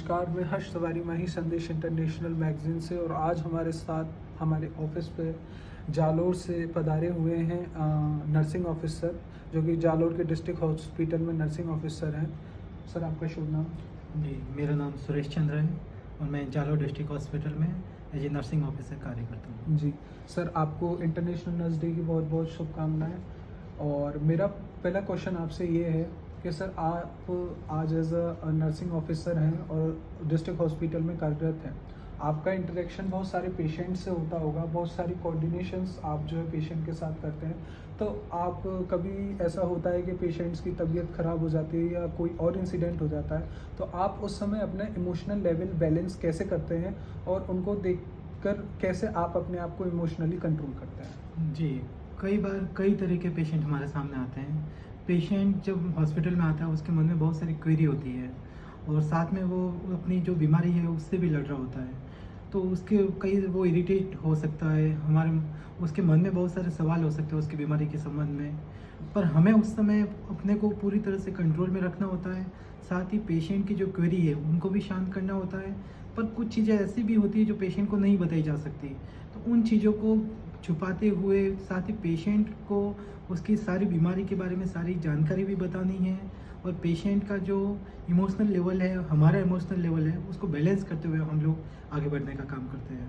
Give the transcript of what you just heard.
नमस्कार, मैं हर्ष तिवारी माही संदेश इंटरनेशनल मैगज़ीन से और आज हमारे साथ हमारे ऑफिस पे जालोर से पधारे हुए हैं नर्सिंग ऑफिसर जो कि जालोर के डिस्ट्रिक्ट हॉस्पिटल में नर्सिंग ऑफिसर हैं। सर आपका शुभ नाम? जी, मेरा नाम सुरेश चंद्र है और मैं जालोर डिस्ट्रिक्ट हॉस्पिटल में एज ए नर्सिंग ऑफिसर कार्य करता हूँ। जी, सर आपको इंटरनेशनल नर्स डे की बहुत बहुत शुभकामनाएँ। और मेरा पहला क्वेश्चन आपसे ये है कि सर आप आज एज अ नर्सिंग ऑफिसर हैं और डिस्ट्रिक्ट हॉस्पिटल में कार्यरत हैं। आपका इंटरेक्शन बहुत सारे पेशेंट से होता होगा, बहुत सारी कोऑर्डिनेशंस आप जो है पेशेंट के साथ करते हैं। तो आप कभी ऐसा होता है कि पेशेंट्स की तबीयत ख़राब हो जाती है या कोई और इंसिडेंट हो जाता है, तो आप उस समय अपना इमोशनल लेवल बैलेंस कैसे करते हैं और उनको देखकर कैसे आप अपने आप को इमोशनली कंट्रोल करते हैं? जी, कई बार कई तरह के पेशेंट हमारे सामने आते हैं। पेशेंट जब हॉस्पिटल में आता है उसके मन में बहुत सारी क्वेरी होती है और साथ में वो अपनी जो बीमारी है उससे भी लड़ रहा होता है। तो उसके कई वो इरिटेट हो सकता है, हमारे उसके मन में बहुत सारे सवाल हो सकते हैं उसकी बीमारी के संबंध में। पर हमें उस समय अपने को पूरी तरह से कंट्रोल में रखना होता है। साथ ही पेशेंट की जो क्वेरी है उनको भी शांत करना होता है। पर कुछ चीज़ें ऐसी भी होती है जो पेशेंट को नहीं बताई जा सकती। तो उन चीज़ों को छुपाते हुए साथ ही पेशेंट को उसकी सारी बीमारी के बारे में सारी जानकारी भी बतानी है और पेशेंट का जो इमोशनल लेवल है, हमारा इमोशनल लेवल है, उसको बैलेंस करते हुए हम लोग आगे बढ़ने का काम करते हैं।